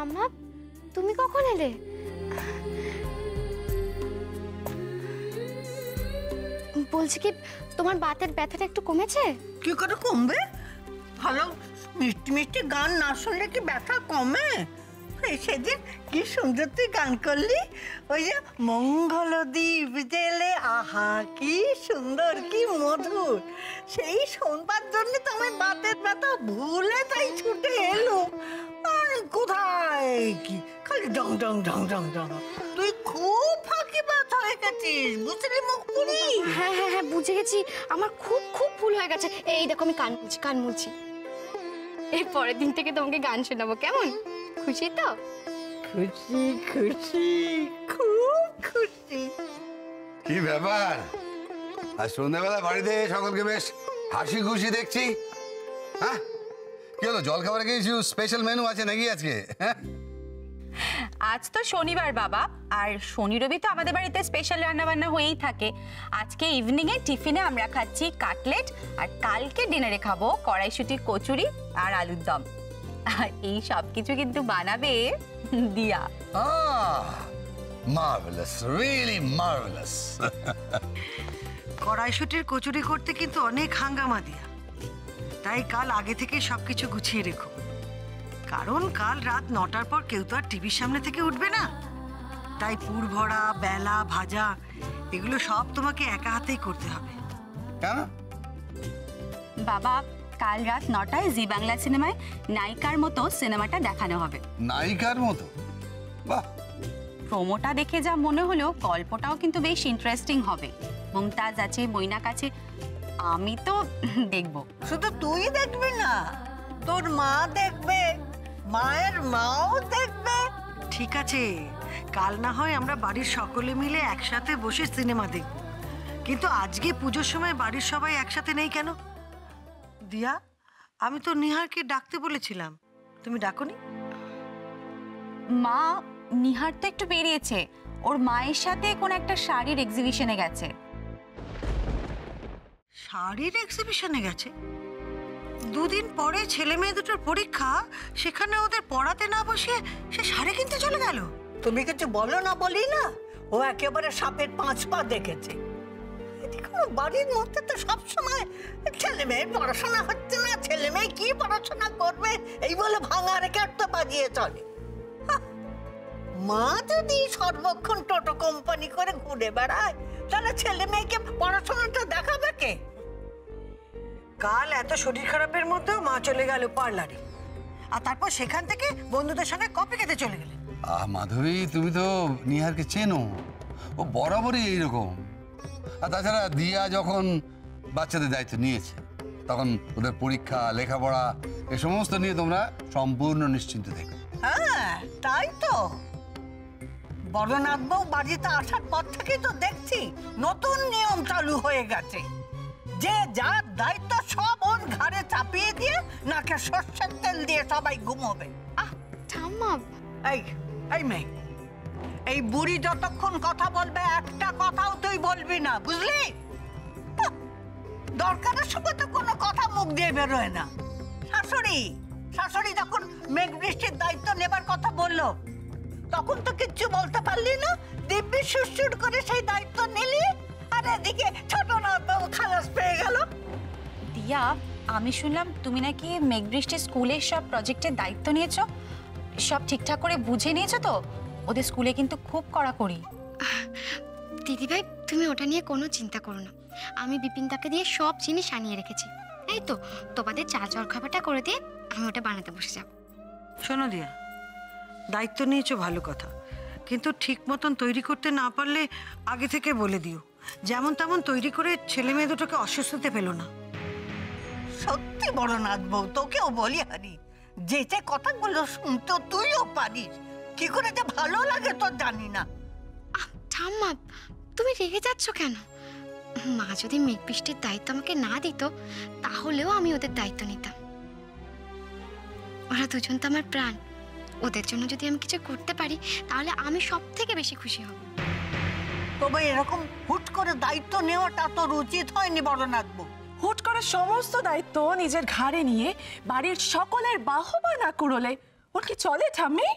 ঠাম্মা তুমি কখন এলে? বলছি কি তোমার বাতের ব্যথাটা একটু কমেছে? কি করে কমবে? ভালো মিষ্টি মিষ্টি গান না শুনলে কি ব্যথা কমে? সেদিন কি সুন্দর তুই গান করলি, ওই যে মঙ্গল দ্বীপ জেলে আহা কি সুন্দর কি মধুর, সেই শুনবার জন্য তো আমার বাতের ব্যথা ভুলে তাই ছুটে এলো। আর কোথায় কি খালি ডং ডং ডং ডং ডং। তুই খুব ফাঁকিবাজ হয়ে গেছিস, বুঝলি মুখপুরি? হ্যাঁ হ্যাঁ হ্যাঁ বুঝে গেছি, আমার খুব খুব ভুল হয়ে গেছে। এই দেখো আমি কান মুছি। এই পরের দিন থেকে তোমাকে গান শোনাবো, কেমন? খুশি তো? খুশি খুশি খুব খুশি। কি ব্যাপার, আজ সন্ধ্যাবেলা বাড়িতে সকলকে বেশ হাসি খুশি দেখছি। হ্যাঁ কি হলো, জল খাবারে কিছু স্পেশাল মেনু আছে নাকি আজকে? আজ তো শনিবার বাবা, আর শনি রবি তো আমাদের বাড়িতে স্পেশাল রান্না বান্না হয়েই থাকে। আজকে ইভিনিং এ টিফিনে আমরা খাচ্ছি কাটলেট, আর কালকে ডিনারে খাবো কড়াইশুঁটির কচুরি আর আলুর দম। আর এই সব কিছু কিন্তু বানাবে দিয়া। Marvellous, really marvellous. কড়াইশুটির কচুরি করতে কিন্তু অনেক হাঙ্গামা দিয়া, তাই কাল আগে থেকে সবকিছু গুছিয়ে রেখো, কারণ কাল রাত 9টার পর কেউ তো আর টিভির সামনে থেকে উঠবে না। তাই পুর ভরা, বেলা, ভাজা এগুলো সব তোমাকে একা হাতেই করতে হবে। কেন বাবা, কাল রাত 9টায় জি বাংলা সিনেমায় নায়িকার মতো সিনেমাটা দেখানো হবে। নায়িকার মতো? বাহ, প্রোমোটা দেখে যা মনে হলো গল্পটাও কিন্তু বেশ ইন্টারেস্টিং হবে। মুমতাজ আছে, মৈনাক আছে, আমি তো দেখবো। শুধু তুই দেখবি না, তোর মা দেখবে, মায়ের মাও দেখবে। ঠিক আছে, কাল না হয় আমরা বাড়ির সকলে মিলে একসাথে বসে সিনেমা দেখব, কিন্তু আজকে পুজোর সময় বাড়ির সবাই একসাথে নেই কেন? দিয়া, আমি তো নিহারকে ডাকতে বলেছিলাম, তুমি ডাকোনি? মা, নিহার তো একটু বেরিয়েছে, ওর মায়ের সাথে কোন একটা শাড়ির এক্সিবিশনে গেছে। শাড়ির এক্সিবিশনে গেছে? দুদিন পরে ছেলে মেয়ে দুটোর পরীক্ষা, সেখানে ওদের পড়াতে না বসে সে শাড়ি কিনতে চলে গেল। তুমি কিছু বলো না বলি না, ও একেবারে সাপের 5 পা দেখেছে। বাড়ির মধ্যে তো সবসময় ছেলে মেয়ের পড়াশোনা হচ্ছে না, ছেলে মেয়ে কি পড়াশোনা করবে এই বলে ভাঙা রেখে তো বাজিয়ে চলে। মা যদি সর্বক্ষণ টোটো কোম্পানি করে ঘুরে বেড়ায়, তাহলে ছেলে মেয়েকে পড়াশোনাটা দেখাবে কে? কাল এত শরীর খারাপের মধ্যেও মা চলে গেল পার্লারে, আর তারপর সেখান থেকে বন্ধুদের সঙ্গে কফি খেতে চলে গেলেন। মাধবী, তুমি তো নিহারকে চেনো, ও বরাবরই এইরকম। আর তাছাড়া দিয়া যখন বাচ্চাদের দায়িত্ব নিয়েছে, তখন ওদের পরীক্ষা, লেখাপড়া এ সমস্ত নিয়ে তোমরা সম্পূর্ণ নিশ্চিন্ত দেখো। হ্যাঁ তাই তো, বড়নাথ বউ বাড়িতে আসার পর থেকেই তো দেখছি নতুন নিয়ম চালু হয়ে গেছে, যে যার দায়িত্ব সব ওর ঘাড়ে চাপিয়ে দিয়ে নাকে সর্ষের তেল দিয়ে সবাই ঘুমোবে। ঠাম্মা, এই মেয়ে, এই বুড়ি যতক্ষণ কথা বলবে একটা কথাও তুই বলবি না, বুঝলি? দরকারের সময় তো কোনো কথা মুখ দিয়ে বেরোয় না। শাশুড়ি যখন মেঘ বৃষ্টির দায়িত্ব নেবার কথা বললো, তখন তো কিচ্ছু বলতে পারলি না, দিব্যি সুর করে সেই দায়িত্ব নিলি, আর এদিকে ছোট নাথবাবু খালাস পেয়ে গেল। দিয়া, আমি শুনলাম তুমি নাকি মেঘবৃষ্টি স্কুলের সব প্রজেক্টের দায়িত্ব নিয়েছো, সব ঠিকঠাক করে বুঝে নিয়েছো তো? ওদের স্কুলে কিন্তু খুব কড়াকড়ি। দিদিভাই তুমি ওটা নিয়ে কোনো চিন্তা করো না, আমি বিপিনদাকে দিয়ে সব জিনিস আনিয়ে রেখেছি। এই তো তোমাদের চা জলখাবারটা করে দিয়ে আমি ওটা বানাতে বসে যাব। শোনো দিয়া, দায়িত্ব নিয়েছো ভালো কথা, কিন্তু ঠিক মতন তৈরি করতে না পারলে আগে থেকে বলে দিও, যেমন তেমন তৈরি করে ছেলে মেয়ে দুটোকে অসুস্থতে পেলো না। সত্যি বড় নাথ বউ, তোকেও বলি হারি, যে যে কথাগুলো শুনতো তুইও পারিস, কি করে যে ভালো লাগে তোর জানি না। ঠাম্মা তুমি রেগে যাচ্ছ কেন? মা যদি মেঘ বৃষ্টির দায়িত্ব আমাকে না দিত, তাহলেও আমি ওদের দায়িত্ব নিতাম। ওরা দুজন তো আমার প্রাণ, ওদের জন্য যদি আমি কিছু করতে পারি তাহলে আমি সব থেকে বেশি খুশি হব। তবে এরকম হুট করে দায়িত্ব নেওয়াটা তোর উচিত হয়নি বড় নাথ বউ। হুট করে সমস্ত দায়িত্ব নিজের ঘাড়ে নিয়ে বাড়ির সকলের বাহবা না করলে ওর কি চলে ঠাম্মি?